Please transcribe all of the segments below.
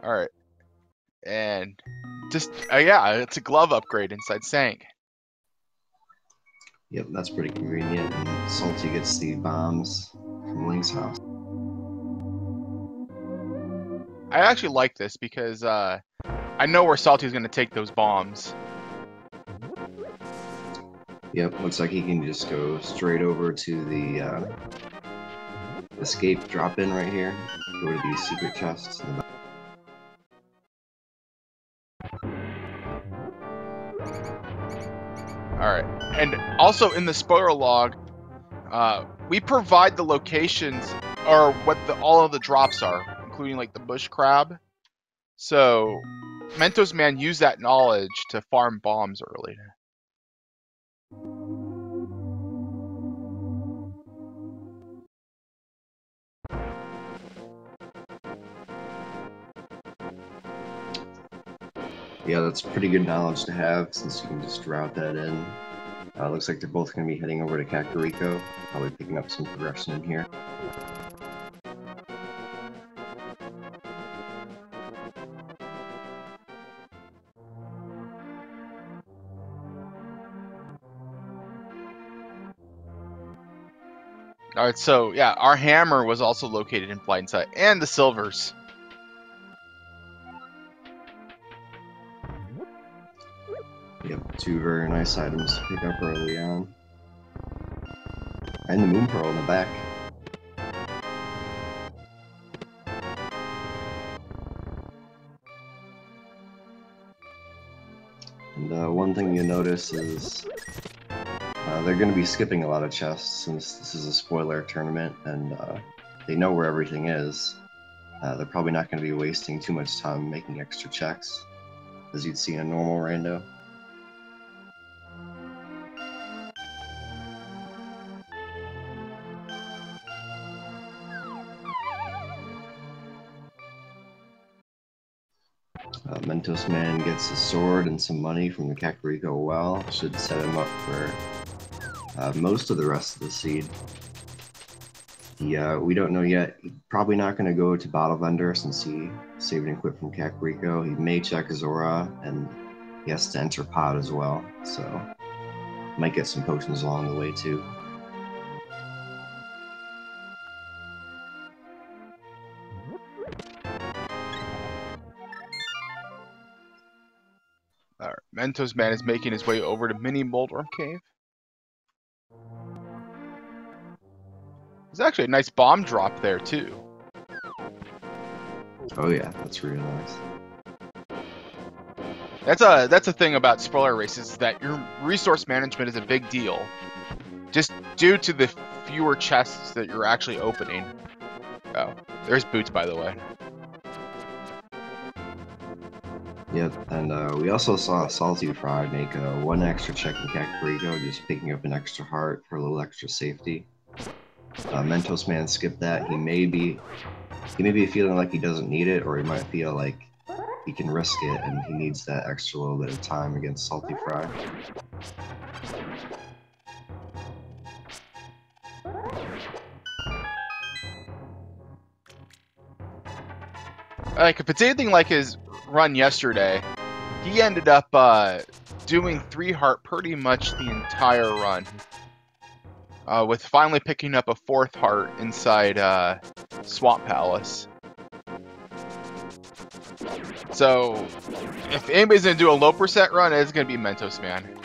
All right, and just yeah, it's a glove upgrade inside Sank. Yep, that's pretty convenient. And Salty gets the bombs from Link's house. I actually like this because I know where Salty's going to take those bombs. Yep, looks like he can just go straight over to the escape drop-in right here. Go to these secret chests in the back. Alright, and also in the spoiler log, we provide the locations, or what all of the drops are, including like the bush crab. So, Mentosman used that knowledge to farm bombs early. Yeah, that's pretty good knowledge to have since you can just route that in. Looks like they're both going to be heading over to Kakariko, probably picking up some progression in here. Alright, so yeah, our hammer was also located in plain sight, and the silvers. Yep, two very nice items to pick up early on. And the moon pearl in the back. And one thing you notice is they're going to be skipping a lot of chests since this is a spoiler tournament and they know where everything is. They're probably not going to be wasting too much time making extra checks, as you'd see in a normal rando. Mentosman gets a sword and some money from the Kakariko well. Should set him up for most of the rest of the seed. We don't know yet. He's probably not going to go to Bottle Vendor since he saved and quit from Kakariko. He may check his aura, and he has to enter Pod as well. So, might get some potions along the way too. Alright, Mentosman is making his way over to Mini Moldworm Cave. There's actually a nice bomb drop there too. Oh yeah, that's really nice. That's a thing about spoiler races, is that your resource management is a big deal. Just due to the fewer chests that you're actually opening. Oh, there's Boots, by the way. Yep, and we also saw SaltyPhry make one extra check in Kakariko, just picking up an extra heart for a little extra safety. Mentosman skipped that. He may be feeling like he doesn't need it, or he might feel like he can risk it and he needs that extra little bit of time against SaltyPhry. Like, if it's anything like his run yesterday, he ended up doing 3 heart pretty much the entire run. With finally picking up a 4th heart inside Swamp Palace. So, if anybody's going to do a low percent run, it's going to be Mentosman.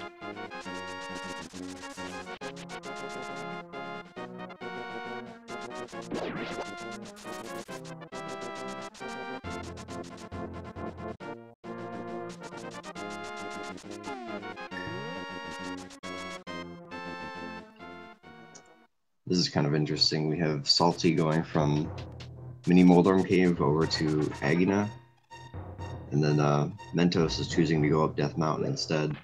This is kind of interesting. We have Salty going from Mini Moldworm Cave over to Agina, and then Mentos is choosing to go up Death Mountain instead.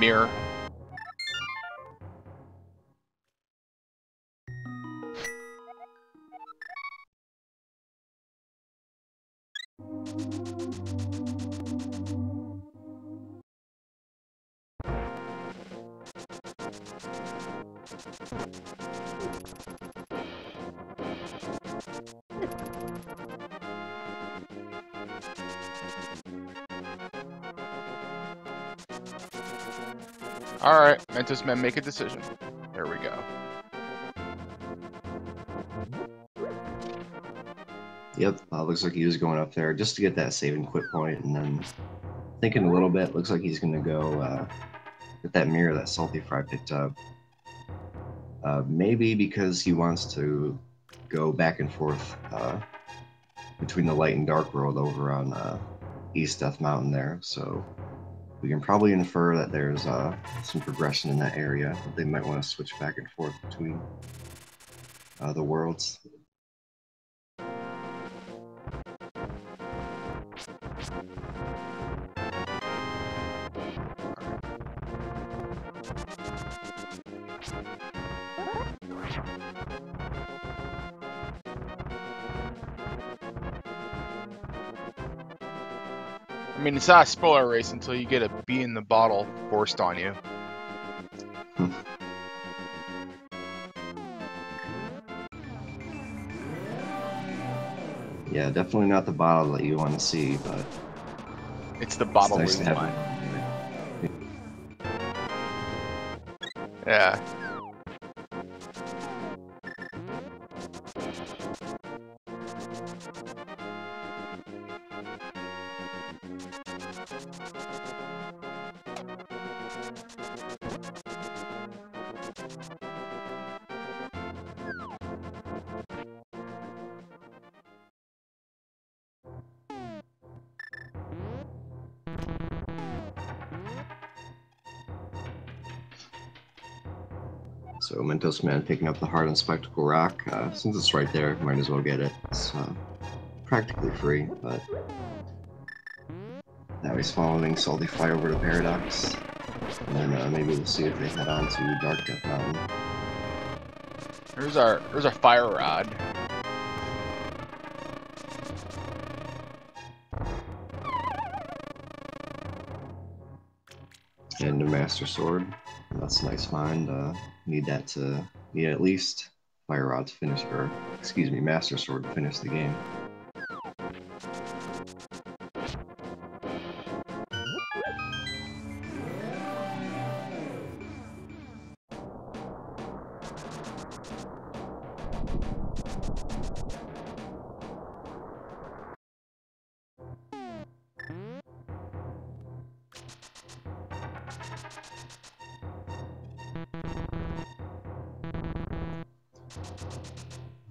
Mirror. Alright, Mentosman, make a decision. There we go. Yep, looks like he was going up there just to get that save and quit point, and then thinking a little bit, looks like he's gonna go get that mirror that SaltyPhry picked up. Maybe because he wants to go back and forth between the light and dark world over on East Death Mountain there, so we can probably infer that there's some progression in that area. They might want to switch back and forth between the worlds. I mean, it's not a spoiler race until you get a bee in the bottle forced on you. Yeah, definitely not the bottle that you want to see, but it's the bottle nice to have one. it. Yeah. So Mentosman picking up the Heart and Spectacle Rock. Since it's right there, might as well get it. It's practically free, but now he's following SaltyPhry over to Paradox. And then maybe we'll see if they head on to Dark Death Mountain. There's our fire rod. And a Master Sword. That's a nice find. Need at least Fire Rod to finish, or excuse me, Master Sword to finish the game.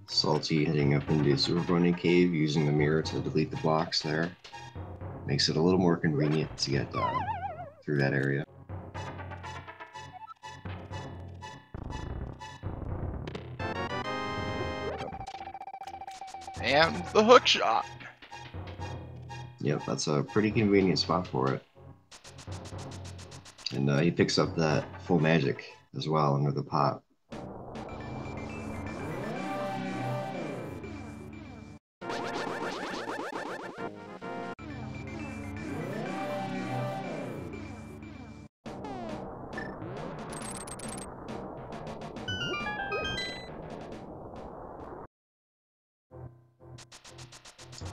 Salty heading up into Super Bunny Cave, using the mirror to delete the blocks there. Makes it a little more convenient to get through that area. And the hook shot. Yep, that's a pretty convenient spot for it. And he picks up that full magic as well under the pot.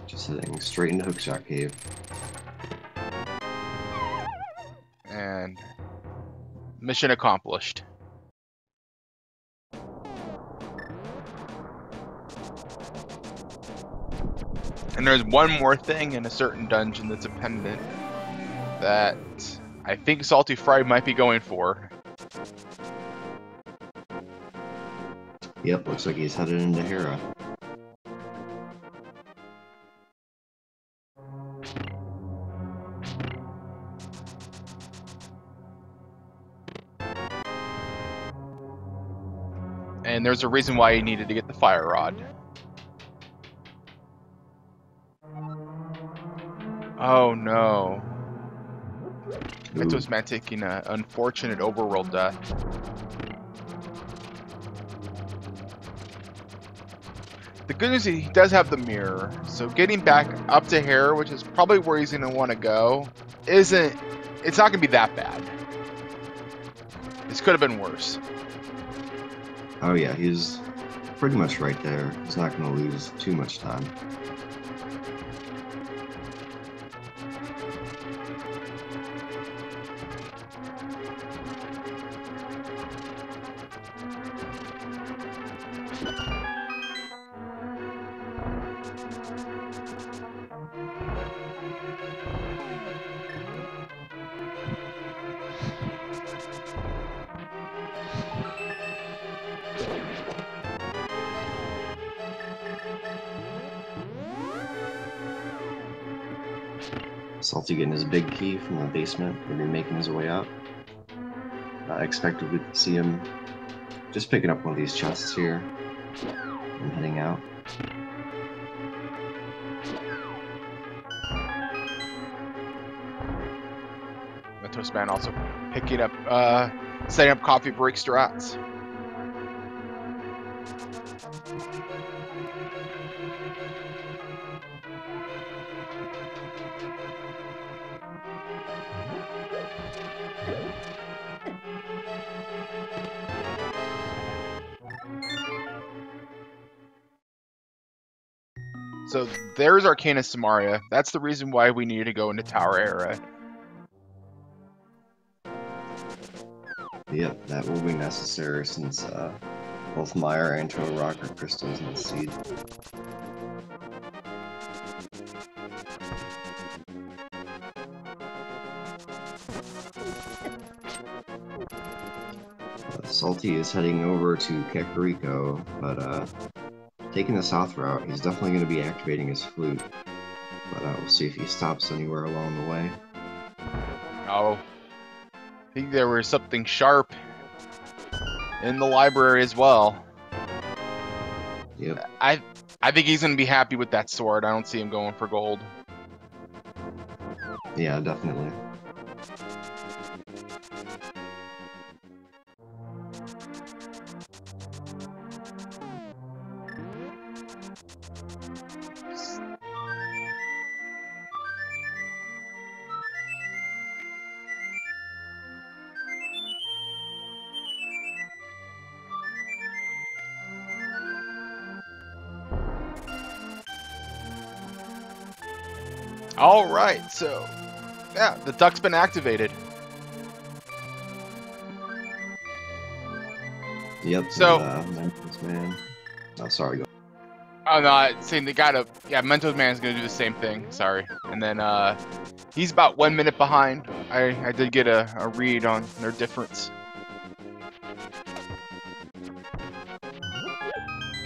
Just heading straight into Hookshot Cave. And mission accomplished. And there's one more thing in a certain dungeon that's a pendant that I think SaltyPhry might be going for. Yep, looks like he's headed into Hera. And there's a reason why he needed to get the fire rod. Oh no. Mentosman taking an unfortunate overworld death. The good news is he does have the mirror, so getting back up to Hera, which is probably where he's going to want to go, it's not going to be that bad. This could have been worse. Oh yeah, he's pretty much right there. He's not going to lose too much time. Salty getting his big key from the basement, maybe making his way up. I expected to see him just picking up one of these chests here and heading out. Mentosman also picking up, setting up coffee break strats. So there's Arcana Samaria. That's the reason why we need to go into Tower Era. Yep, that will be necessary since both Mire and Total Rock are crystals in the seed. Salty is heading over to Kakariko, but taking the south route, he's definitely going to be activating his flute. But we'll see if he stops anywhere along the way. Oh, I think there was something sharp in the library as well. Yep. I think he's going to be happy with that sword. I don't see him going for gold. Yeah, definitely. All right, so yeah, the duck's been activated. Yep. So, Mentosman. Oh, sorry. Go. Oh no, I'm saying they gotta. Yeah, Mentosman's gonna do the same thing. Sorry, and then he's about 1 minute behind. I did get a read on their difference.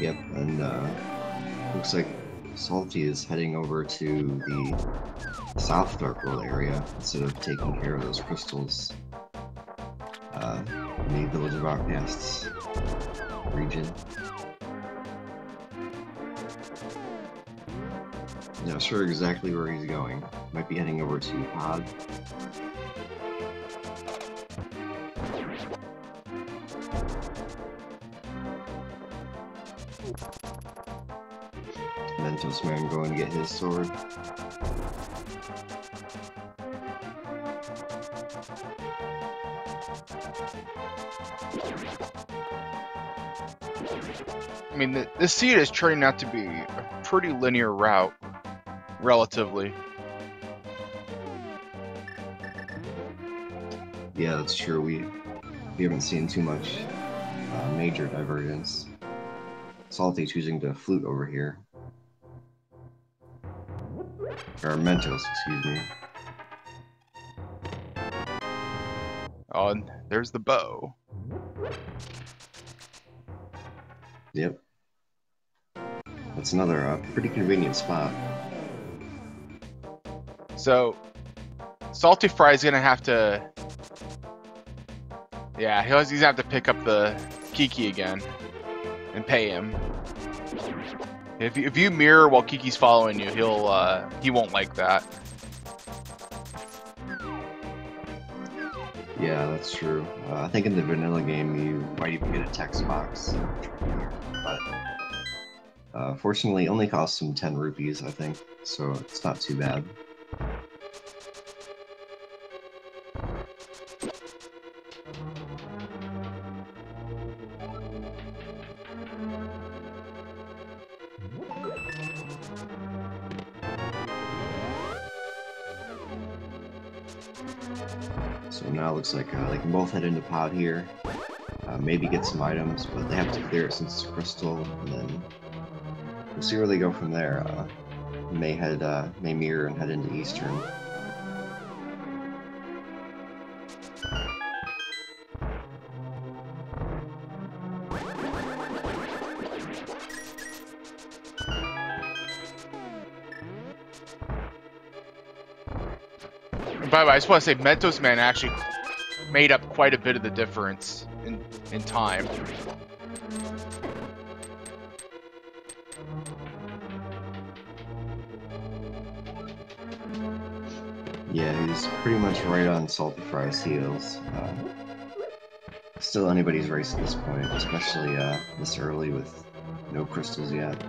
Yep, and looks like Salty is heading over to the South Dark World area instead of taking care of those crystals in the Village of Outcasts region. Not sure exactly where he's going. Might be heading over to Pod. Mentosman going to get his sword. I mean, the seed is turning out to be a pretty linear route, relatively. Yeah, that's true. We haven't seen too much major divergence. Salty choosing to flute over here. Or Mentos, excuse me. Oh, and there's the bow. Yep. That's another pretty convenient spot. So, SaltyPhry is gonna have to. Yeah, he's gonna have to pick up the Kiki again and pay him. If you mirror while Kiki's following you, he won't like that. Yeah, that's true. I think in the vanilla game you might even get a text box, but fortunately it only costs him 10 rupees, I think, so it's not too bad. So now it looks like they can both head into Pod here, maybe get some items, but they have to clear it since it's a crystal, and then we'll see where they go from there. May mirror and head into Eastern. By the way, I just want to say Mentosman actually made up quite a bit of the difference in time. Yeah, he's pretty much right on SaltyPhry's heels. Still anybody's race at this point, especially this early with no crystals yet.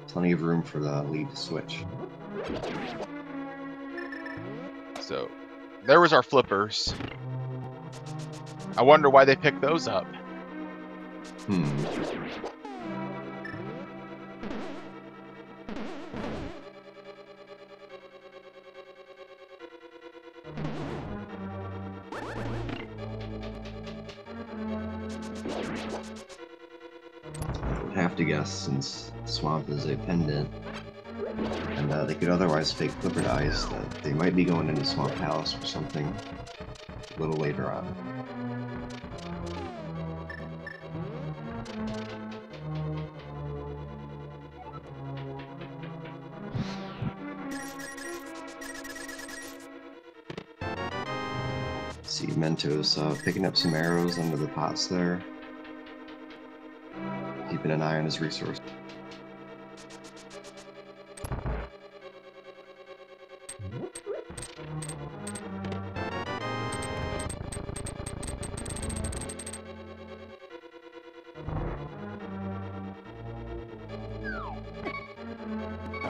Plenty of room for the lead to switch. So, there was our flippers. I wonder why they picked those up. I would have to guess, since Swamp is a pendant, and they could otherwise fake flipper dice, that they might be going into Swamp Palace for something a little later on. See Mentos picking up some arrows under the pots there. Keeping an eye on his resource.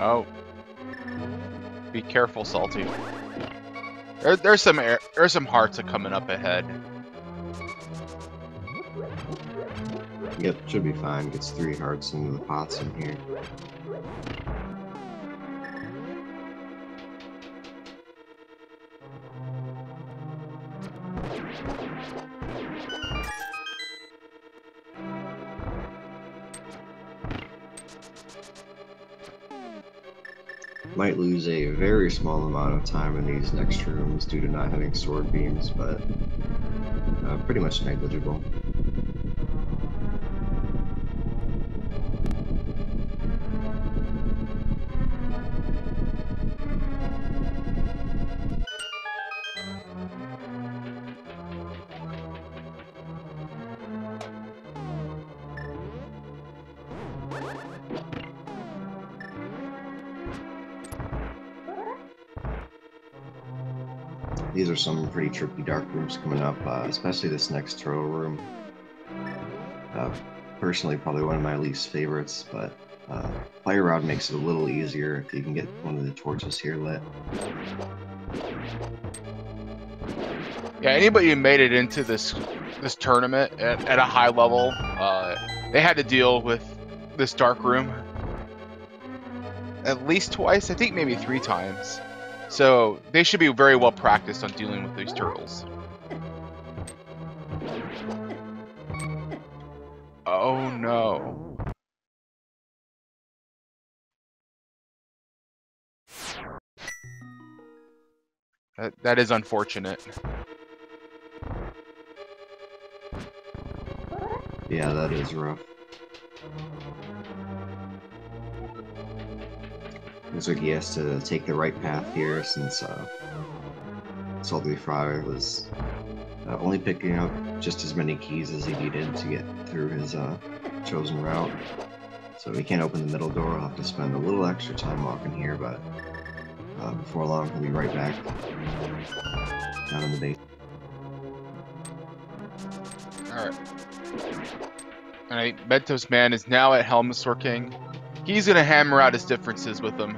Oh. Be careful, Salty. There's some hearts coming up ahead. Yep, should be fine. Gets 3 hearts into the pots in here. Might lose a very small amount of time in these next rooms due to not having sword beams, but pretty much negligible. These are some pretty tricky dark rooms coming up, especially this next turtle room. Personally, probably one of my least favorites, but Fire Rod makes it a little easier if you can get one of the torches here lit. Yeah, anybody who made it into this tournament at a high level, they had to deal with this dark room at least twice, I think maybe 3 times. So they should be very well practiced on dealing with these turtles. Oh no. That is unfortunate. Yeah, that is rough. Looks like he has to take the right path here, since SaltyPhry was only picking up just as many keys as he needed to get through his chosen route. So he can't open the middle door. He'll have to spend a little extra time walking here, but before long he'll be right back down in the base. Alright. Alright, Mentosman is now at Helmsor King. He's gonna hammer out his differences with them.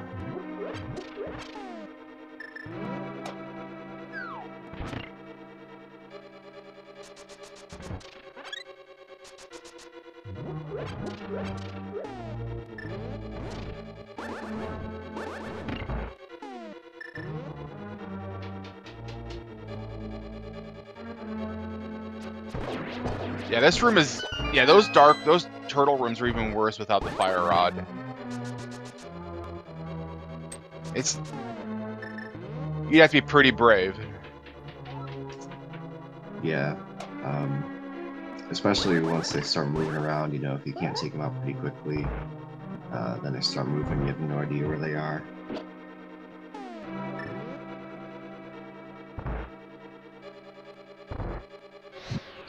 Yeah, this room is... Yeah, those turtle rooms are even worse without the fire rod. It's... You'd have to be pretty brave. Yeah. Especially once they start moving around, you know, if you can't take them out pretty quickly, then they start moving, you have no idea where they are.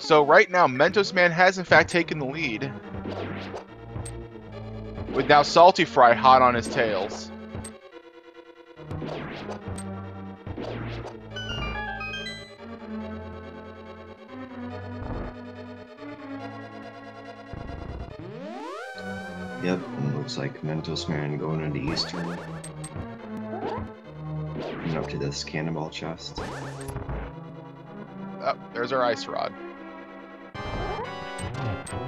So right now, Mentosman has in fact taken the lead, with now SaltyPhry hot on his tails. Yep, and it looks like Mentosman going into Eastern. Coming up to this cannonball chest. Oh, there's our ice rod.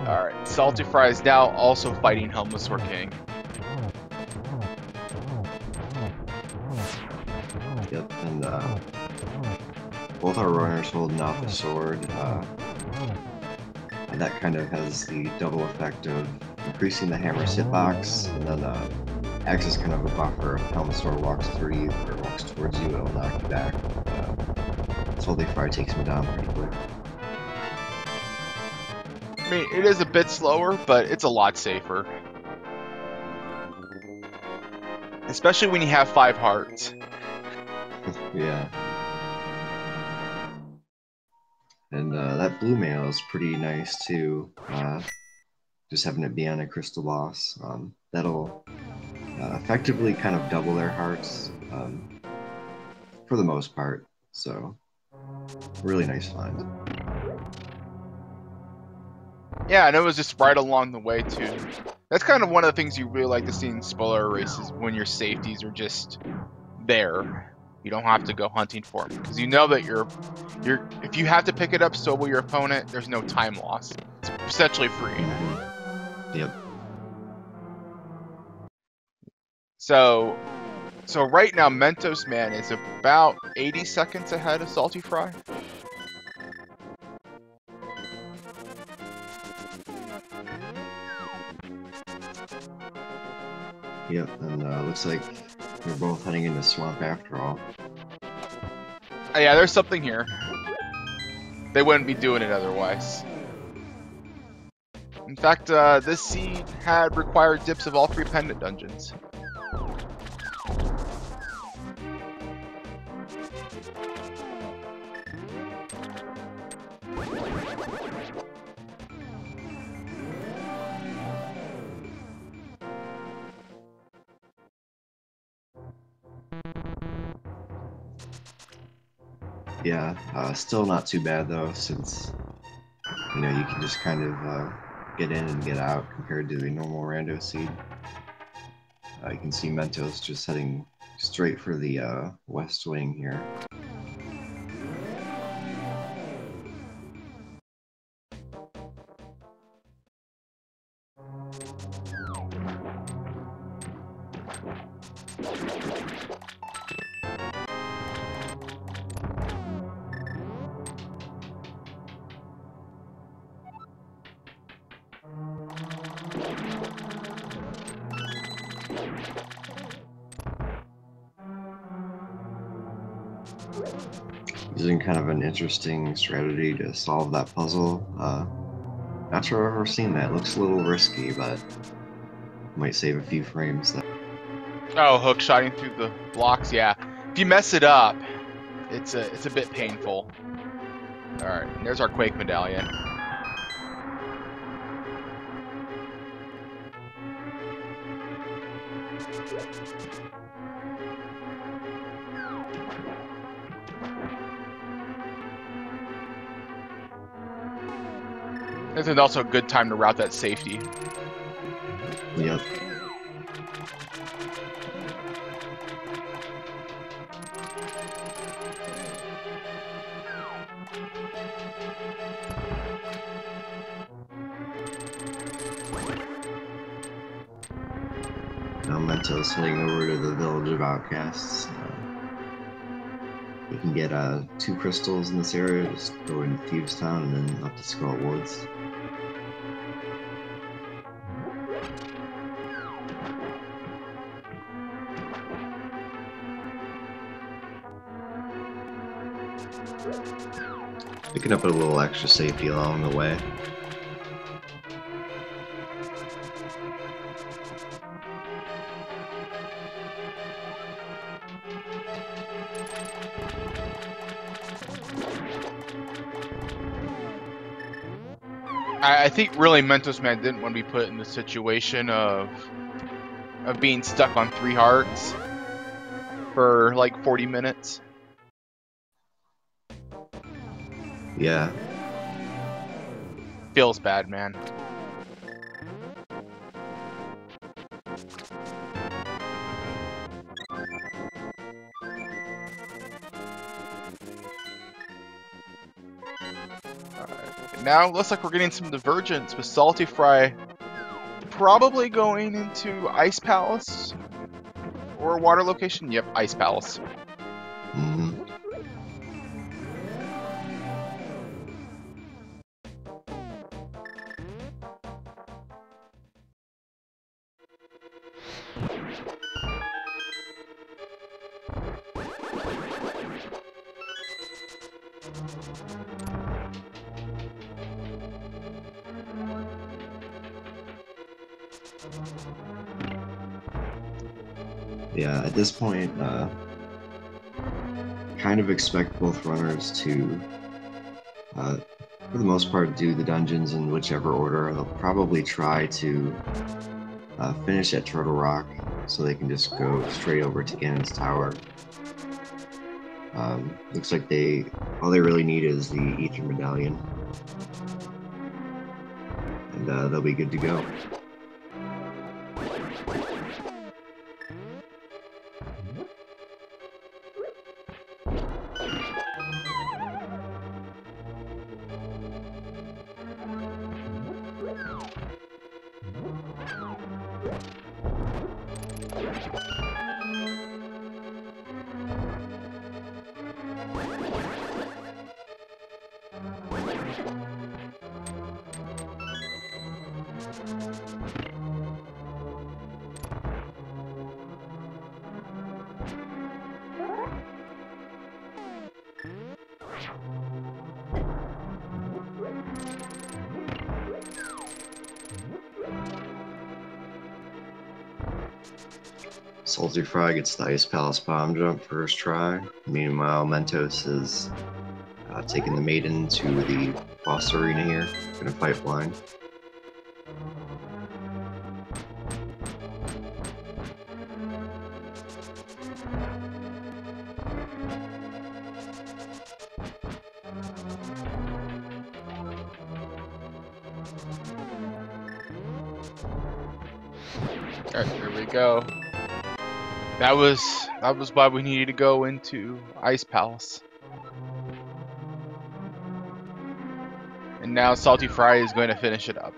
Alright, SaltyPhry is now also fighting Helmlessword King. Yep, and both our runners holding out the sword. And that kind of has the double effect of increasing the hammer's hitbox, and then acts as kind of a buffer. If Helmsword walks through you or walks towards you, it'll knock you back. SaltyPhry takes him down pretty quick. I mean, it is a bit slower, but it's a lot safer. Especially when you have 5 hearts. Yeah. And that blue mail is pretty nice too. Just having it be on a crystal boss. That'll effectively kind of double their hearts for the most part. So, really nice find. Yeah, and it was just right along the way too. That's kind of one of the things you really like to see in spoiler races, when your safeties are just there. You don't have to go hunting for them, because you know that if you have to pick it up, so will your opponent. There's no time loss. It's essentially free. Yep. So right now, Mentosman is about 80 seconds ahead of SaltyPhry. Yep, and looks like we're both heading into swamp after all. Yeah, there's something here. They wouldn't be doing it otherwise. In fact, this seed had required dips of all 3 pendant dungeons. Yeah, still not too bad though, since you know you can just kind of get in and get out compared to the normal rando seed. You can see Mentos just heading straight for the west wing here. Using kind of an interesting strategy to solve that puzzle. Not sure I've ever seen that. Looks a little risky, but might save a few frames there. Oh, hook shotting through the blocks. Yeah, if you mess it up, it's a bit painful. All right, and there's our Quake medallion. This is also a good time to route that safety. Yep. Now Mentos heading over to the Village of Outcasts. You can get 2 crystals in this area, just go into Thieves Town and then up to Skull Woods. Picking up a little extra safety along the way. I think really Mentosman didn't want to be put in the situation of being stuck on 3 hearts for like 40 minutes. Yeah. Feels bad, man. Now looks like we're getting some divergence with SaltyPhry probably going into Ice Palace or water location. Yep, Ice Palace. Mm-hmm. Yeah, at this point, kind of expect both runners to, for the most part, do the dungeons in whichever order. They'll probably try to finish at Turtle Rock so they can just go straight over to Ganon's Tower. Looks like all they really need is the Ether Medallion, and they'll be good to go. SaltyPhry gets the Ice Palace bomb jump first try. Meanwhile, Mentos is taking the maiden to the boss arena here. Gonna fight blind. Alright, there we go. That was why we needed to go into Ice Palace. And now SaltyPhry is going to finish it up.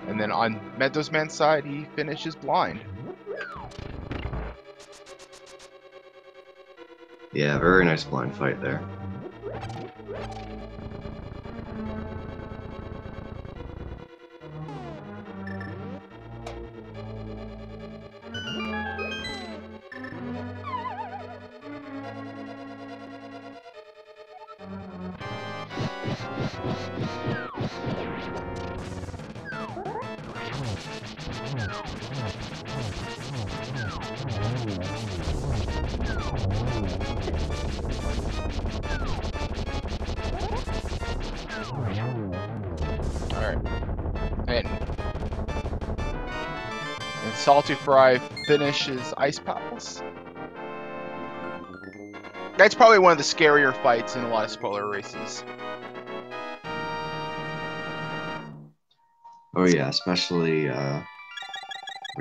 And then on Mentosman's side, he finishes blind. Yeah, very nice blind fight there. Alright. And SaltyPhry finishes Ice Palace. That's probably one of the scarier fights in a lot of spoiler races. Oh yeah, especially when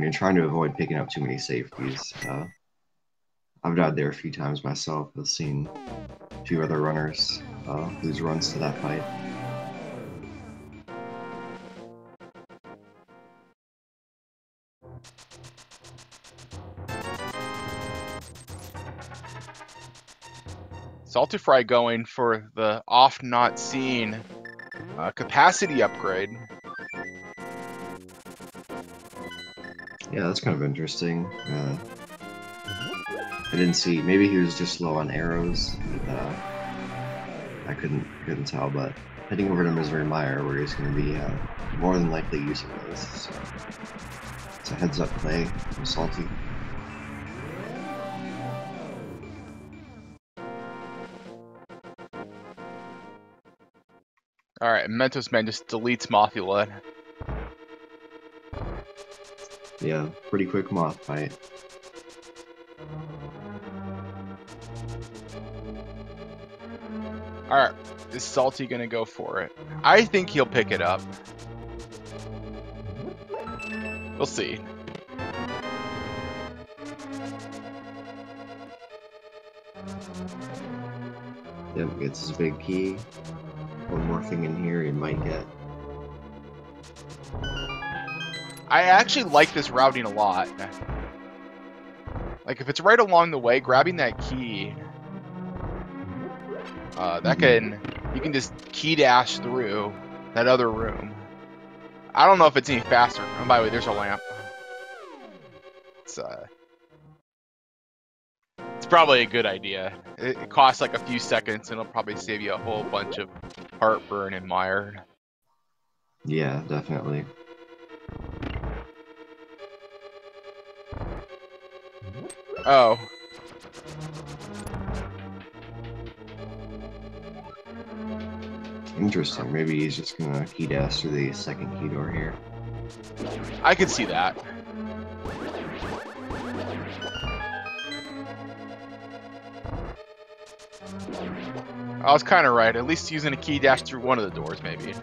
you're trying to avoid picking up too many safeties. I've died there a few times myself. I've seen a few other runners lose runs to that fight. SaltyPhry going for the oft not seen capacity upgrade. Yeah, that's kind of interesting. I didn't see. Maybe he was just low on arrows. I couldn't tell. But heading over to Misery Mire, where he's going to be more than likely using those. So it's a heads-up play from Salty. Alright, Mentosman just deletes Mothula. Yeah, pretty quick moth fight. Alright, is Salty gonna go for it? I think he'll pick it up. We'll see. Yep, gets his big key. One more thing in here he might get. I actually like this routing a lot. Like, if it's right along the way, grabbing that key, you can just key dash through that other room. I don't know if it's any faster. Oh, by the way, there's a lamp. It's probably a good idea. It costs like a few seconds, and it'll probably save you a whole bunch of heartburn and mire. Yeah, definitely. Oh. Interesting. Maybe he's just gonna key dash through the second key door here. I could see that. I was kind of right. At least using a key dash through one of the doors, maybe.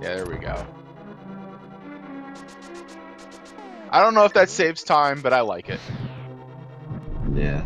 Yeah, there we go. I don't know if that saves time, but I like it. Yeah.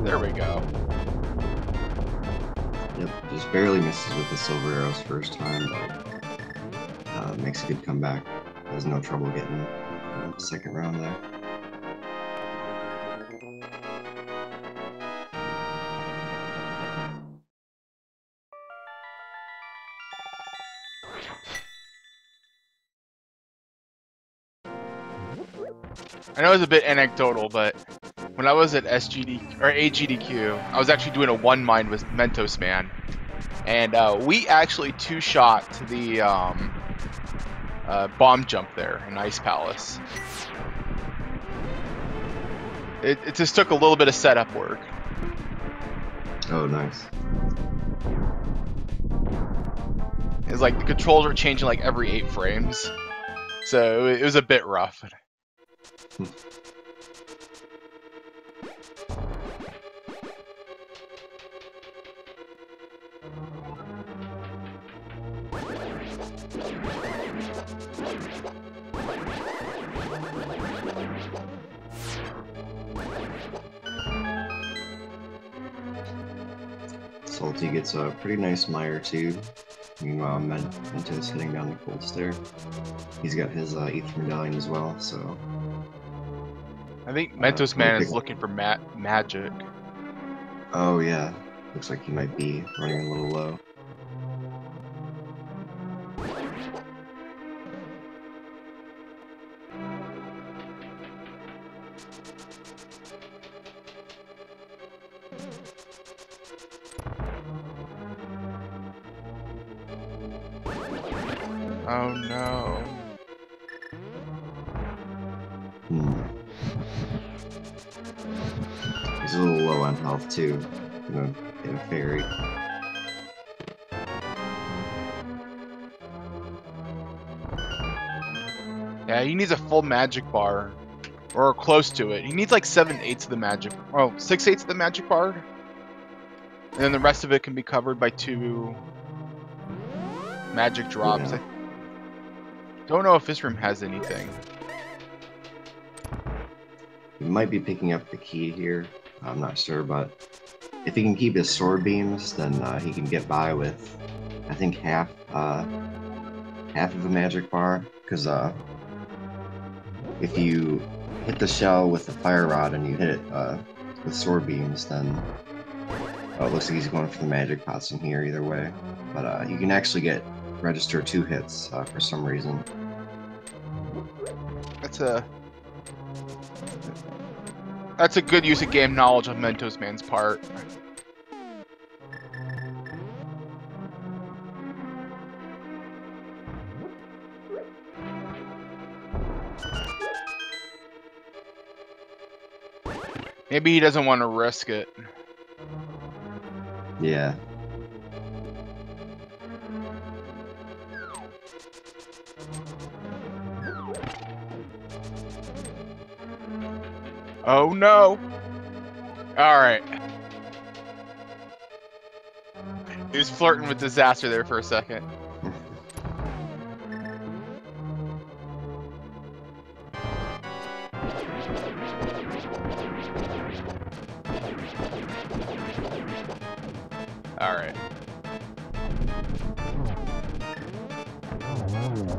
There we go. Yep, just barely misses with the silver arrows first time, but makes a good comeback. Has no trouble getting the second round there. I know it's a bit anecdotal, but when I was at SGD or AGDQ, I was actually doing a one mind with Mentosman, and we actually two-shot the bomb jump there in Ice Palace. It just took a little bit of setup work. Oh, nice. It's like the controls were changing like every 8 frames, so it was a bit rough. Salty gets a pretty nice mire too. Meanwhile, Mentos heading down the cold stair. He's got his Ether Medallion as well, so... I think Mentosman is looking for magic. Oh yeah, looks like he might be running a little low. Oh no. He's a little low on health too. Gonna get a fairy. Yeah, he needs a full magic bar. Or close to it. He needs like 7/8 of the magic. Oh, 6/8 of the magic bar. And then the rest of it can be covered by 2 magic drops. Yeah. I don't know if this room has anything. He might be picking up the key here. I'm not sure, but if he can keep his sword beams, then he can get by with, I think, half of the magic bar. Because if you hit the shell with the fire rod and you hit it with sword beams, then it looks like he's going for the magic pots in here either way. But you can actually get register 2 hits for some reason. That's a good use of game knowledge on Mentosman's part. Maybe he doesn't want to risk it. Yeah. Oh no! Alright. He was flirting with disaster there for a second. Alright.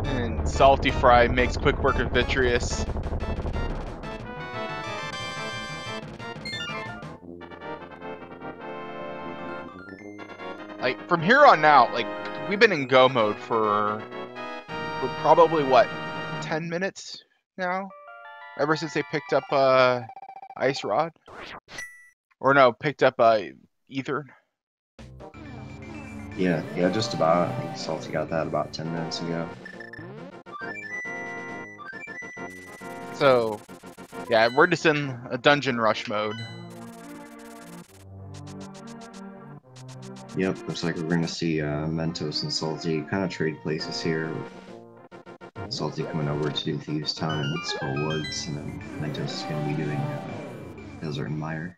And SaltyPhry makes quick work of Vitreous. Like, from here on out, like, we've been in go mode for probably, what, 10 minutes now? Ever since they picked up, Ice Rod? Or no, picked up, Ether? Yeah, just about. I think Salty got that about 10 minutes ago. So, yeah, we're just in a dungeon rush mode. Yep, looks like we're going to see Mentos and Salty kind of trade places here. Salty coming over to do Thieves Town and Skull Woods, and then Mentos is going to be doing Desert and Mire.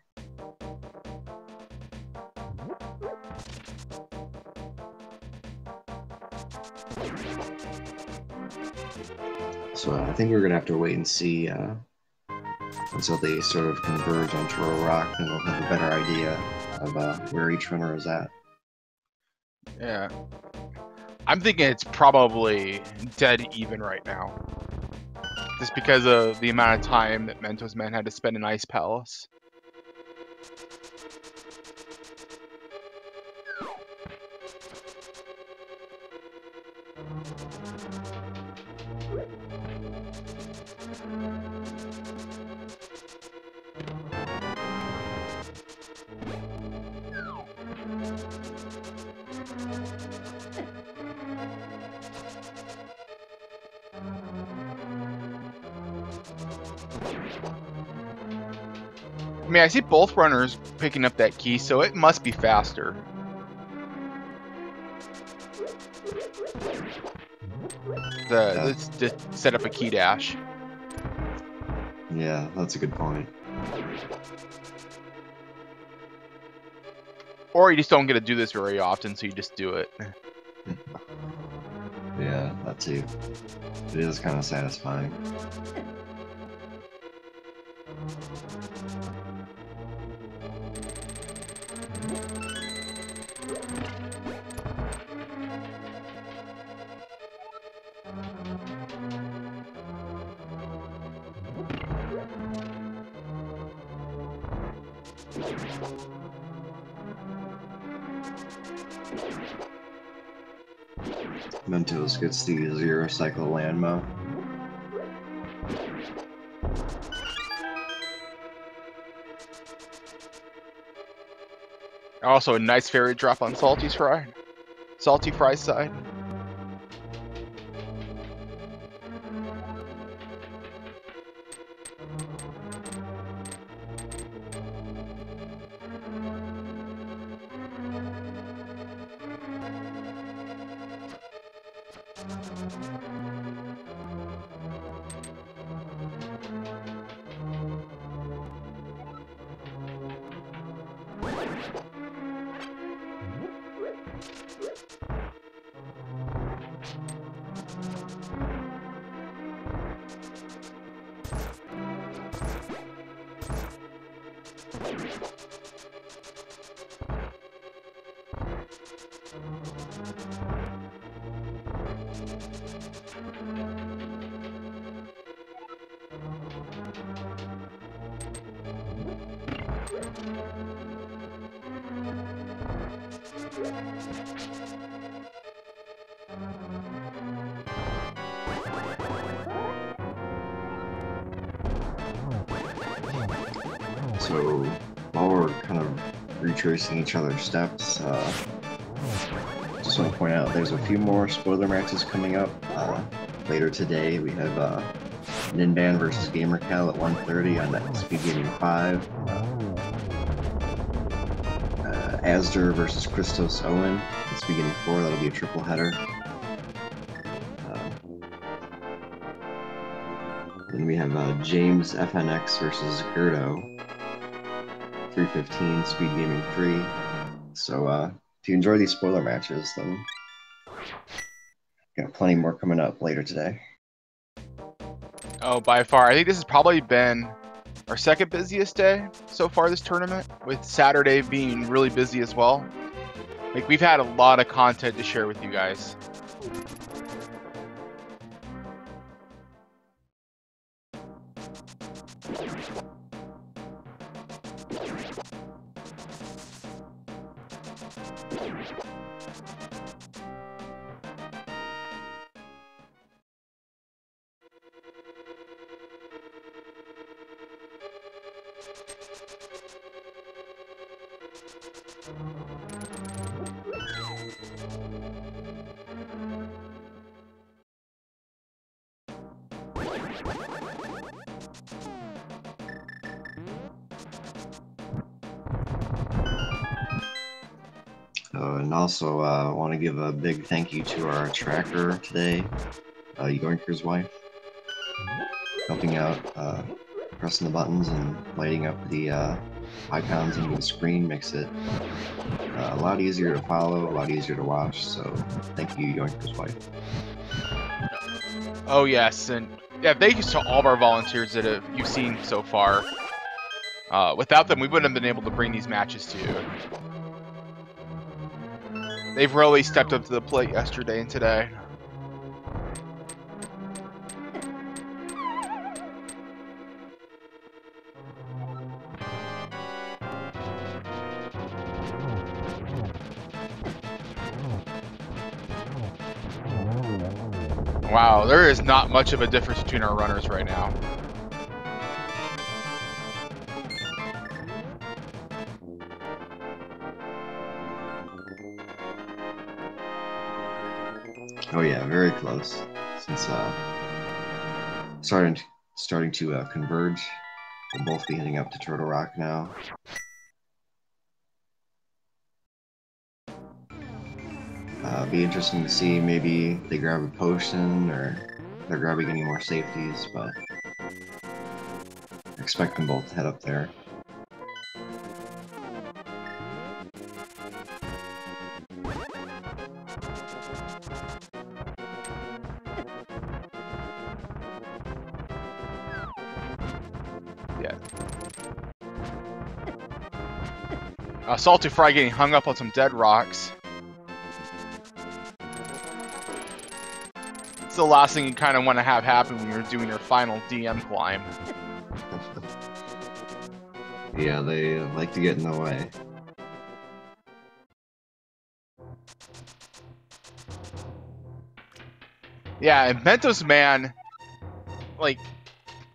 So I think we're going to have to wait and see until they sort of converge on Toro Rock, and we'll have a better idea of where each runner is at. Yeah. I'm thinking it's probably dead even right now. Just because of the amount of time that Mentosman had to spend in Ice Palace. I mean, I see both runners picking up that key, so it must be faster. Let's just set up a key dash. Yeah, that's a good point. Or you just don't get to do this very often, so you just do it. Yeah, that too. It is kind of satisfying. Mentos gets the 0 cycle landmo. Also, a nice fairy drop on SaltyPhry's side. So while we're kind of retracing each other's steps, just want to point out there's a few more spoiler matches coming up. Later today we have Ninban versus GamerCal at 1:30 on Speed Gaming 5. Asder versus Christos Owen at Speed Gaming 4. That'll be a triple header. Then we have James FNX versus Gerdo, 3:15 Speed Gaming 3. So if you enjoy these spoiler matches, then got plenty more coming up later today. Oh, by far. I think this has probably been our second busiest day so far this tournament, with Saturday being really busy as well. Like, we've had a lot of content to share with you guys. And also want to give a big thank you to our tracker today, Yoinker's wife, helping out, pressing the buttons and lighting up the icons into the screen makes it a lot easier to follow, a lot easier to watch, so thank you, Yoinker's wife. Oh yes, and yeah, thank you to all of our volunteers that you've seen so far. Without them, we wouldn't have been able to bring these matches to you. They've really stepped up to the plate yesterday and today. Wow, there is not much of a difference between our runners right now. Oh yeah, very close. Since starting to converge, we'll both be heading up to Turtle Rock now. Be interesting to see, maybe they grab a potion or they're grabbing any more safeties, but I expect them both to head up there. Yeah. SaltyPhry getting hung up on some dead rocks. It's the last thing you kind of want to have happen when you're doing your final DM climb. Yeah, they like to get in the way. Yeah, and Mentosman, like,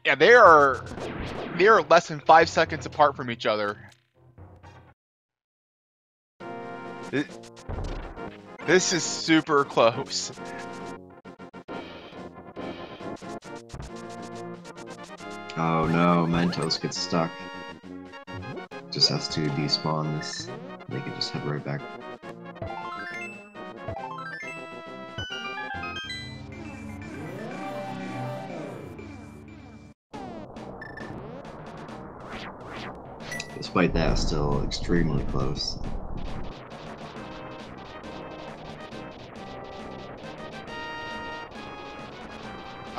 yeah, they are less than 5 seconds apart from each other. This is super close. Oh no, Mentos gets stuck. Just has to despawn this. They can just head right back. Despite that, still extremely close.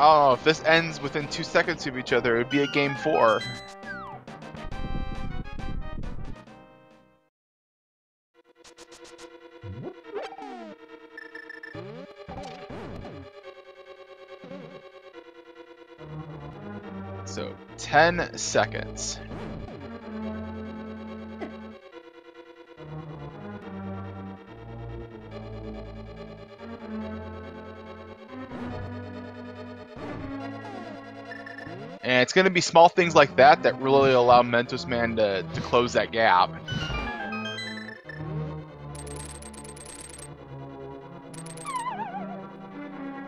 Oh, if this ends within 2 seconds of each other, it would be a game 4. So, 10 seconds. And it's going to be small things like that that really allow Mentosman to close that gap.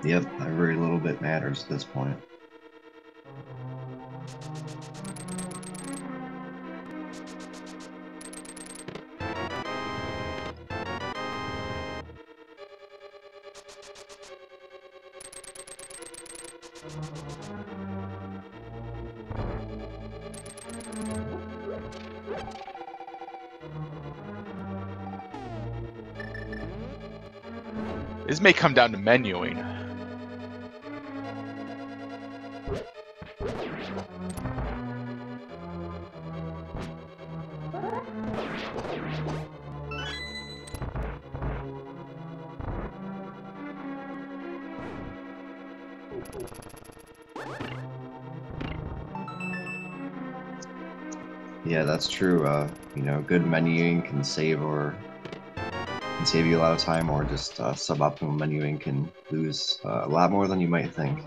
Yep, every little bit matters at this point. This may come down to menuing. Yeah, that's true. You know, good menuing can save you a lot of time, or just suboptimal menuing can lose a lot more than you might think.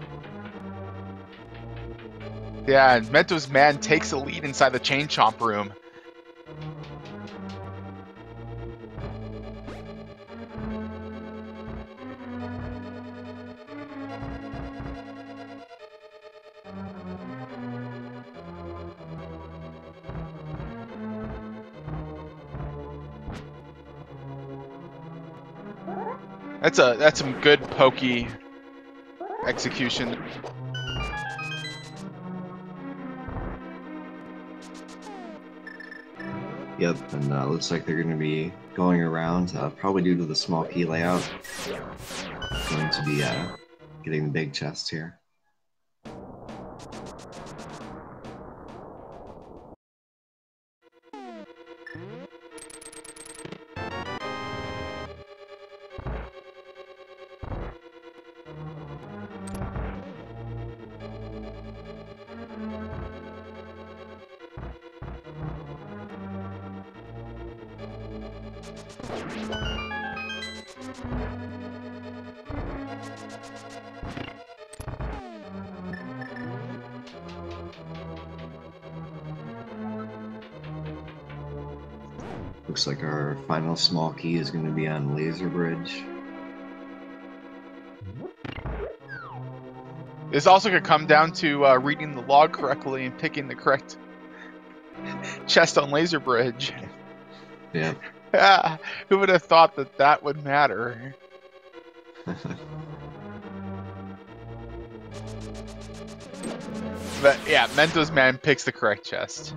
Yeah, and Mentosman takes a lead inside the Chain Chomp room. That's some good pokey execution. Yep, and looks like they're going to be going around, probably due to the small key layout. Going to be getting the big chest here. Looks like our final small key is going to be on Laser Bridge. This also could come down to reading the log correctly and picking the correct chest on Laser Bridge. Yep. Yeah, who would have thought that that would matter? But yeah, Mentosman picks the correct chest.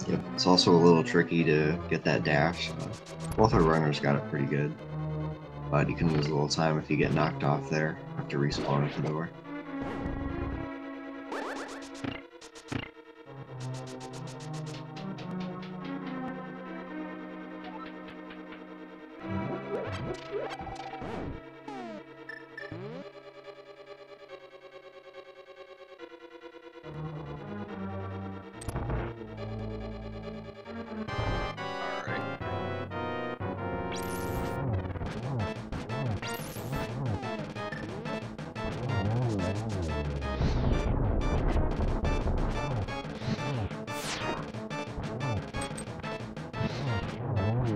Yep, it's also a little tricky to get that dash. Both our runners got it pretty good, but you can lose a little time if you get knocked off there after respawning at the door.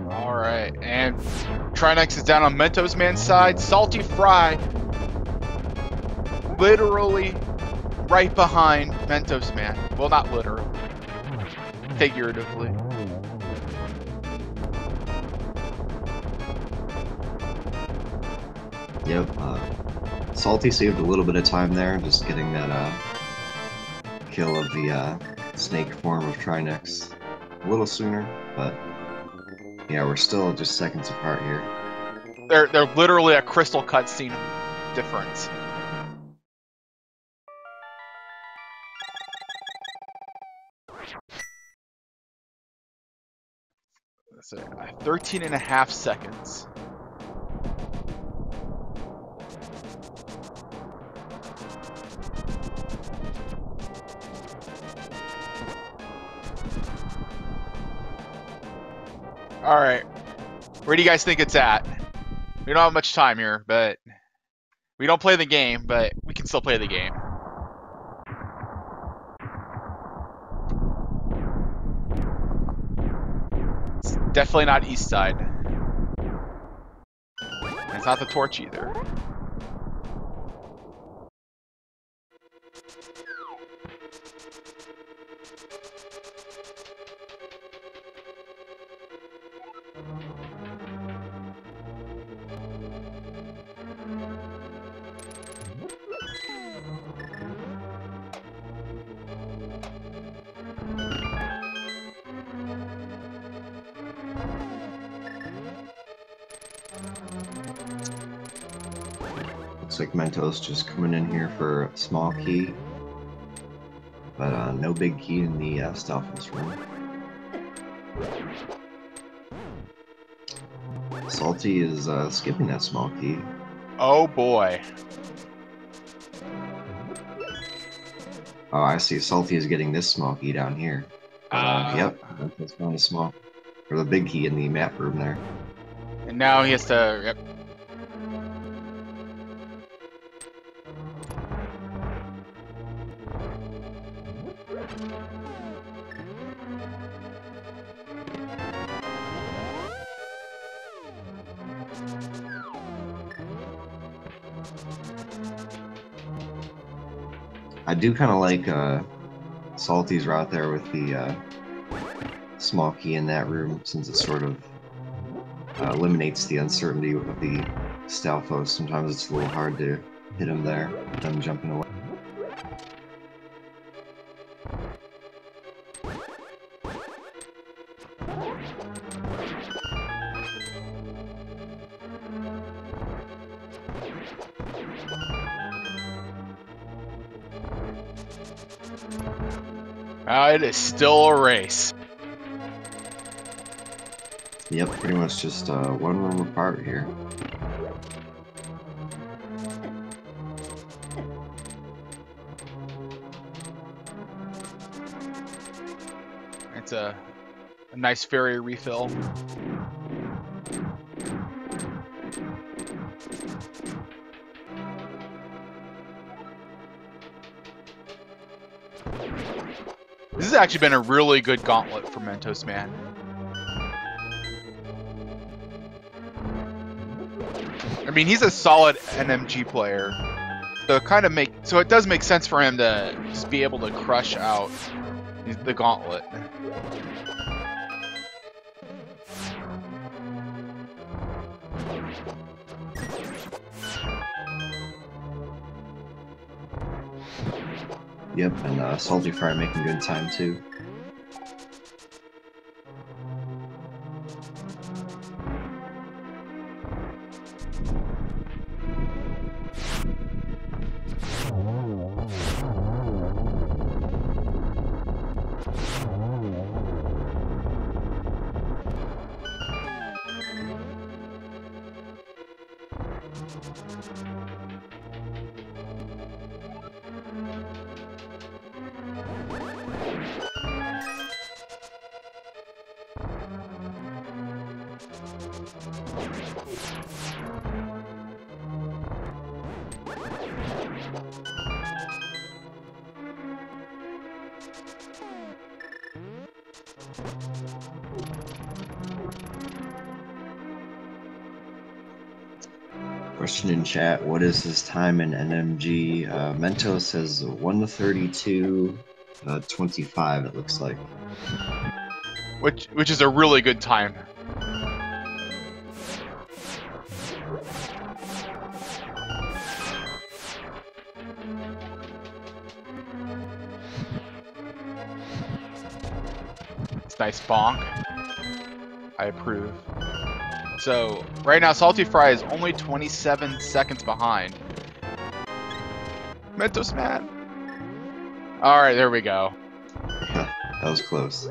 Alright, and Trinex is down on Mentosman's side. SaltyPhry literally right behind Mentosman. Well, not literally. Figuratively. Yep, Salty saved a little bit of time there, just getting that kill of the snake form of Trinex a little sooner, but yeah, we're still just seconds apart here. They're literally a crystal cutscene difference. So 13.5 seconds. All right. Where do you guys think it's at? We don't have much time here, but we don't play the game, but we can still play the game. It's definitely not east side. And it's not the torch either. Looks like Mentos just coming in here for a small key, but no big key in the Stealthless room. Salty is skipping that small key. Oh boy. Oh, I see. Salty is getting this small key down here. Yep, Mentos found a small, or the big key in the map room there. And now he has to. Yep. I do kind of like Salty's route there with the small key in that room, since it sort of eliminates the uncertainty of the Stalfos. Sometimes it's a little hard to hit him there, them jumping away. It is still a race. Yep, pretty much just one room apart here. It's a nice fairy refill. This has actually been a really good gauntlet for Mentosman. I mean, he's a solid NMG player, so it does make sense for him to just be able to crush out the gauntlet. Yep, and SaltyPhry making good time too. Question in chat, what is his time in NMG? Mentos says 1:32:25, it looks like. Which is a really good time. It's nice bonk. I approve. So, right now, SaltyPhry is only 27 seconds behind. Mentosman. Alright, there we go. Yeah, that was close.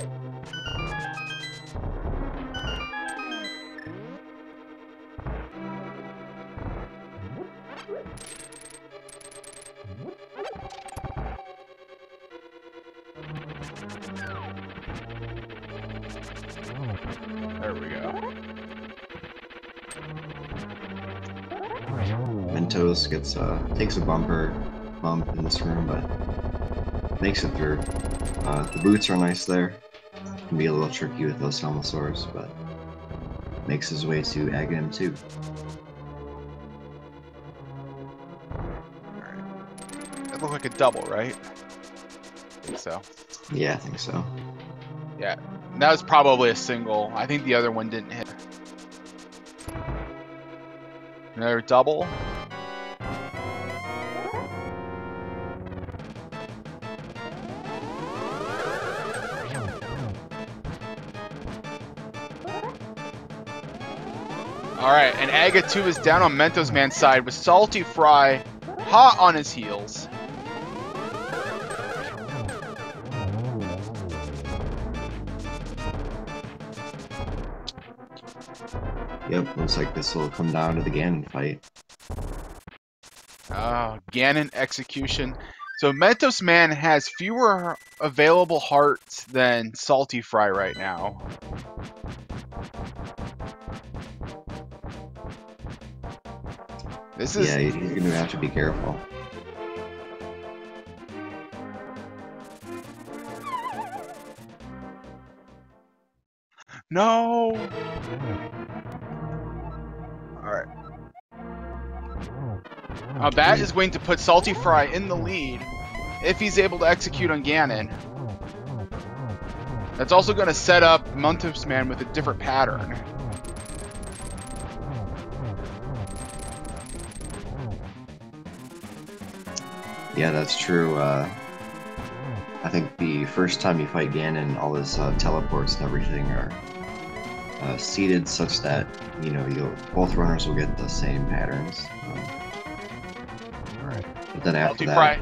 There we go. Mentos gets takes a bump in this room, but makes it through. The boots are nice there. Can be a little tricky with those Helmosaurs, but makes his way to Aghanim too. That looked like a double, right? I think so. Yeah, I think so. Yeah, that was probably a single. I think the other one didn't hit. Another double. Alright, and Aga 2 is down on Mentosman's side with SaltyPhry hot on his heels. Yep, looks like this will come down to the Ganon fight. Ganon execution. So Mentosman has fewer available hearts than SaltyPhry right now. This is... Yeah, you're going to have to be careful. No! Alright. That is going to put SaltyPhry in the lead if he's able to execute on Ganon. That's also going to set up Mentosman with a different pattern. Yeah, that's true. I think the first time you fight Ganon, all his teleports and everything are seated such that, you know, both runners will get the same patterns. But then after that...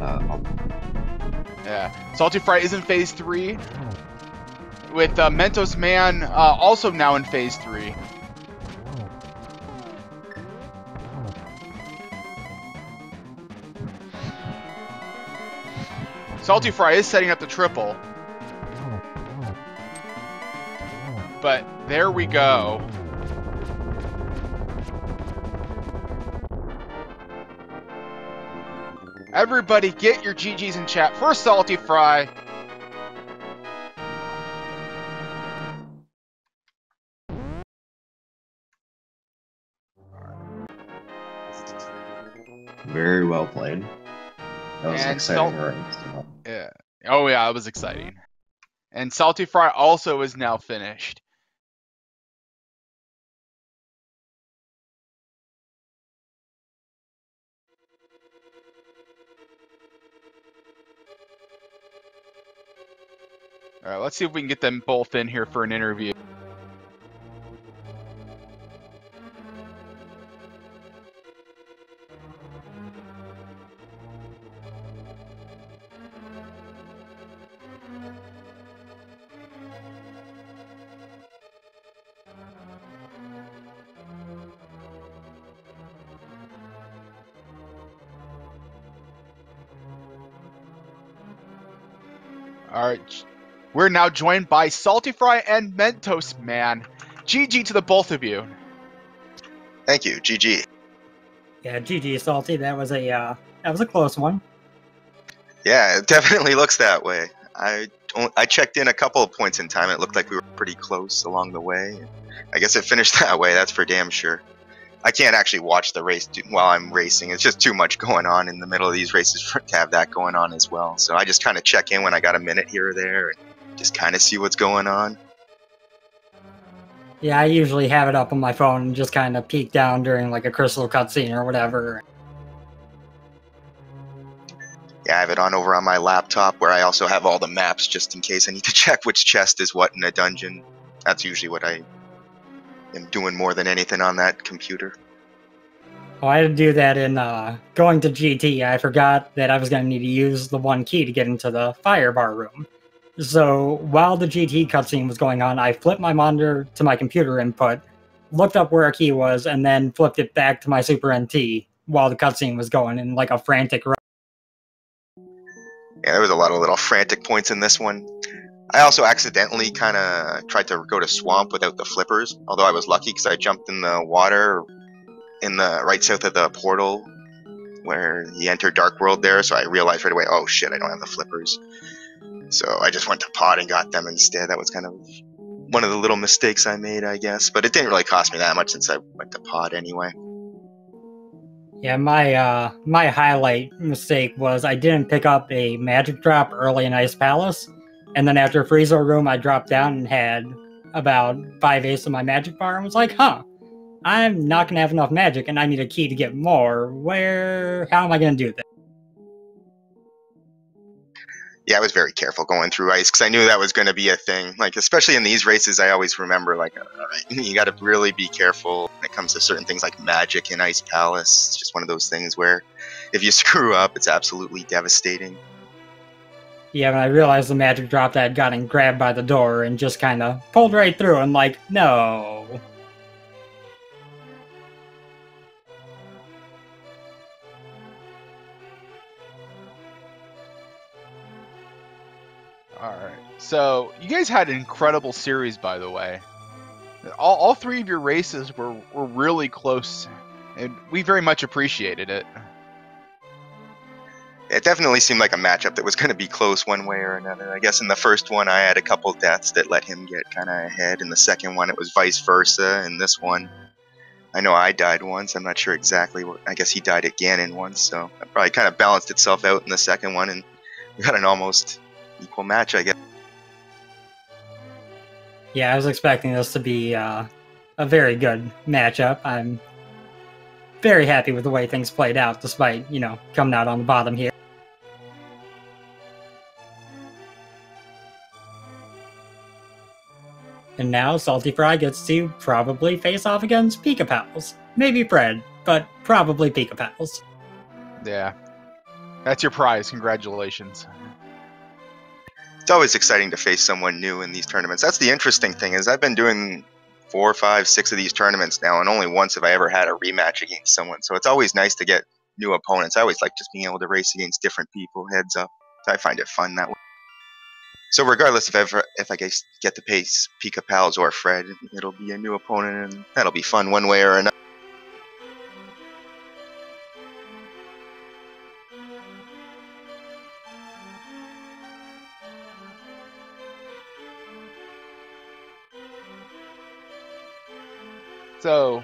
yeah. SaltyPhry is in Phase 3, with Mentosman also now in Phase 3. SaltyPhry is setting up the triple. But there we go. Everybody get your GGs in chat for SaltyPhry. Very well played. That was exciting. Yeah. Oh yeah, it was exciting. And SaltyPhry also is now finished. Alright, let's see if we can get them both in here for an interview. Alright, we're now joined by SaltyPhry and Mentosman. GG to the both of you. Thank you, GG. Yeah, GG, Salty. That was a close one. Yeah, it definitely looks that way. I checked in a couple of points in time. It looked like we were pretty close along the way. I guess it finished that way. That's for damn sure. I can't actually watch the race while I'm racing. It's just too much going on in the middle of these races to have that going on as well. So I just kind of check in when I got a minute here or there and just kind of see what's going on. Yeah, I usually have it up on my phone and just kind of peek down during like a crystal cutscene or whatever. Yeah, I have it on over on my laptop where I also have all the maps just in case I need to check which chest is what in a dungeon. That's usually what I am doing more than anything on that computer. Oh, I had to do that in going to GT. I forgot that I was going to need to use the one key to get into the fire bar room. So while the GT cutscene was going on, I flipped my monitor to my computer input, looked up where a key was, and then flipped it back to my Super NT while the cutscene was going in like a frantic rush. Yeah, there was a lot of little frantic points in this one. I also accidentally kind of tried to go to swamp without the flippers, although I was lucky because I jumped in the water in the right south of the portal where he entered Dark World there, so I realized right away, oh shit, I don't have the flippers. So I just went to pod and got them instead. That was kind of one of the little mistakes I made, I guess, but it didn't really cost me that much since I went to pod anyway. Yeah, my highlight mistake was I didn't pick up a magic drop early in Ice Palace, and then after Freezer Room I dropped down and had about 5/8 of my magic bar and was like, huh, I'm not gonna have enough magic and I need a key to get more. How am I gonna do this? Yeah, I was very careful going through ice because I knew that was going to be a thing. Like, especially in these races, I always remember, like, all right, you got to really be careful when it comes to certain things like magic in Ice Palace. It's just one of those things where if you screw up, it's absolutely devastating. Yeah, when I realized the magic drop that had gotten grabbed by the door and just kind of pulled right through and like, no. Alright, so you guys had an incredible series, by the way. All three of your races were really close, and we very much appreciated it. It definitely seemed like a matchup that was going to be close one way or another. I guess in the first one, I had a couple deaths that let him get kind of ahead. In the second one, it was vice versa. In this one, I know I died once. I'm not sure exactly what. I guess he died again in once, so it probably kind of balanced itself out in the second one, and we got an almost equal match, I guess. Yeah, I was expecting this to be a very good matchup. I'm very happy with the way things played out, despite, coming out on the bottom here. And now SaltyPhry gets to probably face off against Pika Pals. Maybe Fred, but probably Pika Pals. Yeah. That's your prize. Congratulations. It's always exciting to face someone new in these tournaments. That's the interesting thing is I've been doing 4, 5, 6 of these tournaments now, and only once have I ever had a rematch against someone. So it's always nice to get new opponents. I always like just being able to race against different people, heads up. So I find it fun that way. So regardless if I get to face Pika Pals or Fred, it'll be a new opponent, and that'll be fun one way or another. So,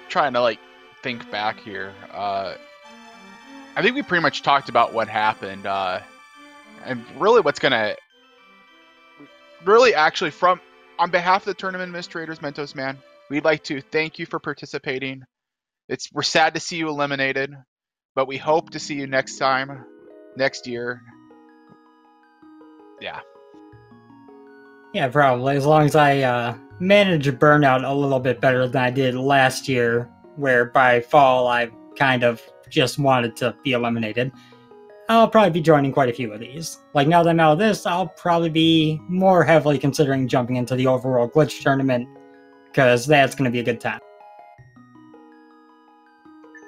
trying to think back here. I think we pretty much talked about what happened, and really what's gonna actually on behalf of the tournament administrators, Mentosman, we'd like to thank you for participating. We're sad to see you eliminated, but we hope to see you next year. Yeah. Yeah, probably. As long as I manage burnout a little bit better than I did last year, where by fall I kind of just wanted to be eliminated, I'll probably be joining quite a few of these. Like, now that I'm out of this, I'll probably be more heavily considering jumping into the overworld glitch tournament, because that's going to be a good time.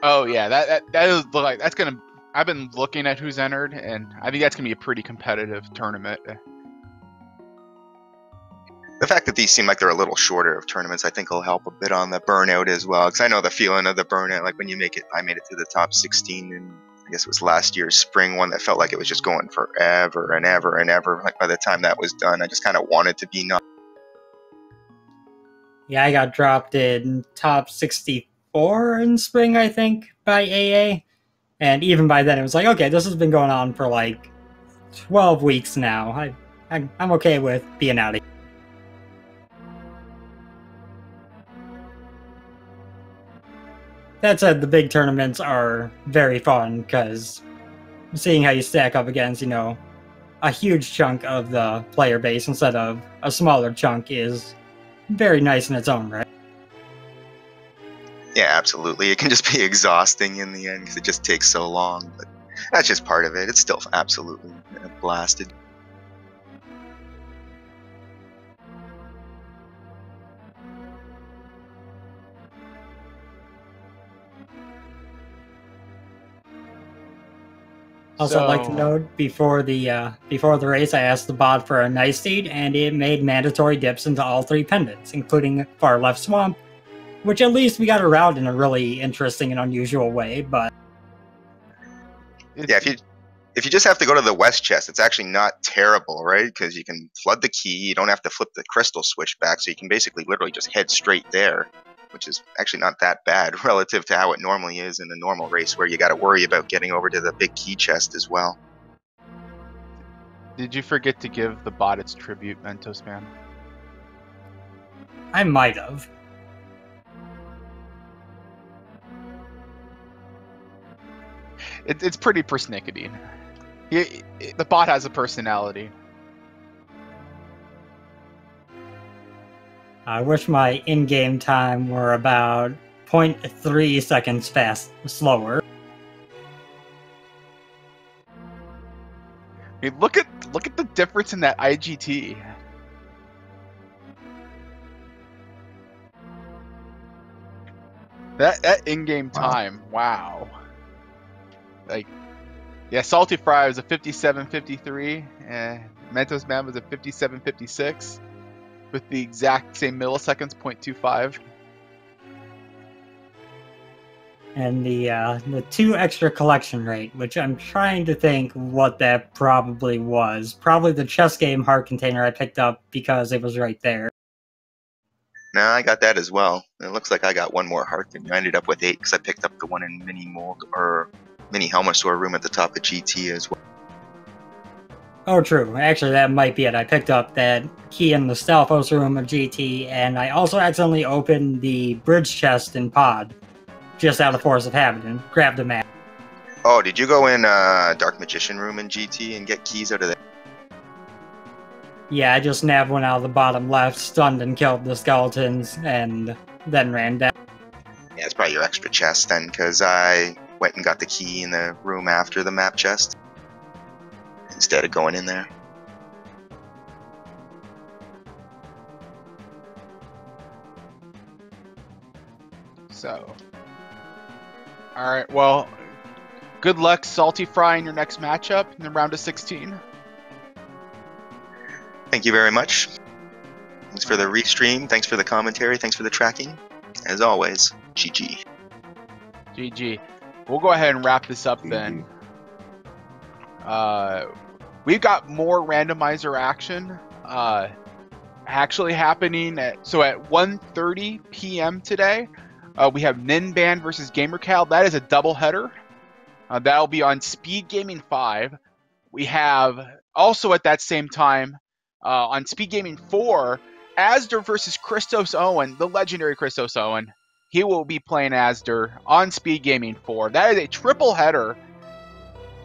Oh yeah, that is that's gonna. I've been looking at who's entered, and I think that's gonna be a pretty competitive tournament. The fact that these seem like they're a little shorter of tournaments, I think will help a bit on the burnout as well. Because I know the feeling of the burnout, like when you make it, I made it to the top 16, and I guess it was last year's spring one that felt like it was just going forever and ever and ever. Like by the time that was done, I just kind of wanted to be not. Yeah, I got dropped in top 64 in spring, I think, by AA. And even by then, it was like, okay, this has been going on for like 12 weeks now. I'm okay with being out of here. That said, the big tournaments are very fun, because seeing how you stack up against, a huge chunk of the player base instead of a smaller chunk is very nice in its own right. Yeah, absolutely. It can just be exhausting in the end because it just takes so long. But that's just part of it. It's still absolutely blasted. Also, I'd like to note before the race, I asked the bot for a nice seed, and it made mandatory dips into all 3 pendants, including far left swamp, which at least we got around in a really interesting and unusual way. But yeah, if you just have to go to the west chest, it's actually not terrible, right? Because you can flood the key, you don't have to flip the crystal switch back, so you can basically literally just head straight there, which is actually not that bad relative to how it normally is in a normal race where you got to worry about getting over to the big key chest as well. Did you forget to give the bot its tribute, Mentosman? I might have. It's pretty persnickety. The bot has a personality. I wish my in-game time were about 0.3 seconds slower. I mean, look at the difference in that IGT. That in-game time, wow. Like, yeah, SaltyPhry was a 57.53, and Mentosman was a 57.56, with the exact same milliseconds, 0.25. And the 2 extra collection rate, which I'm trying to think what that probably was. Probably the chess game heart container I picked up because it was right there. No, I got that as well. It looks like I got 1 more heart than you. I ended up with 8 because I picked up the one in Mini Mold or Mini Helmosaur room at the top of GT as well. Oh, true. Actually, that might be it. I picked up that key in the Stalfos room of GT, and I also accidentally opened the bridge chest in Pod, just out of force of habit, and grabbed a map. Oh, did you go in Dark Magician room in GT and get keys out of there? Yeah, I just nabbed one out of the bottom left, stunned and killed the skeletons, and then ran down. Yeah, it's probably your extra chest then, because I went and got the key in the room after the map chest instead of going in there. So, all right. Well, good luck, SaltyPhry, in your next matchup in the round of 16. Thank you very much. Thanks for the restream. Thanks for the commentary. Thanks for the tracking. As always, GG. GG. We'll go ahead and wrap this up then. We've got more randomizer action actually happening at 1:30 p.m. today. We have Ninband versus GamerCal. That is a doubleheader. That'll be on Speed Gaming 5. We have also at that same time on Speed Gaming 4, Asder versus Christos Owen, the legendary Christos Owen. He will be playing Asder on Speed Gaming 4. That is a triple header,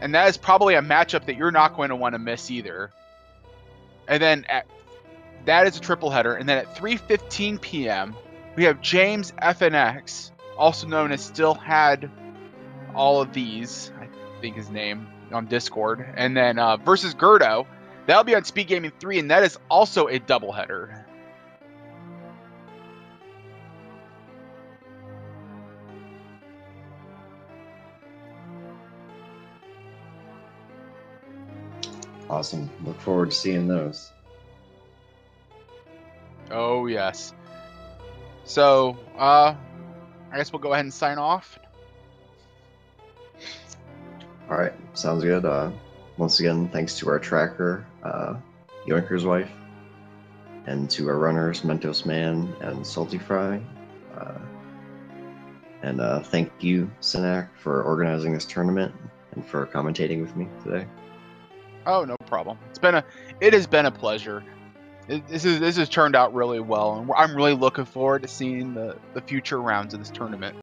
and that is probably a matchup that you're not going to want to miss either. And then that is a triple header. And then at 3:15 p.m., we have James FNX, also known as Still Had All of These, I think his name, on Discord. And then versus Gerdo. That'll be on Speed Gaming 3, and that is also a doubleheader. Awesome. Look forward to seeing those. Oh, yes. So, I guess we'll go ahead and sign off. All right, sounds good. Once again, thanks to our tracker, Yoinker's wife, and to our runners, Mentosman and SaltyPhry. And thank you, Sinak, for organizing this tournament and for commentating with me today. Oh, no problem. It has been a pleasure. This has turned out really well, and I'm really looking forward to seeing the future rounds of this tournament.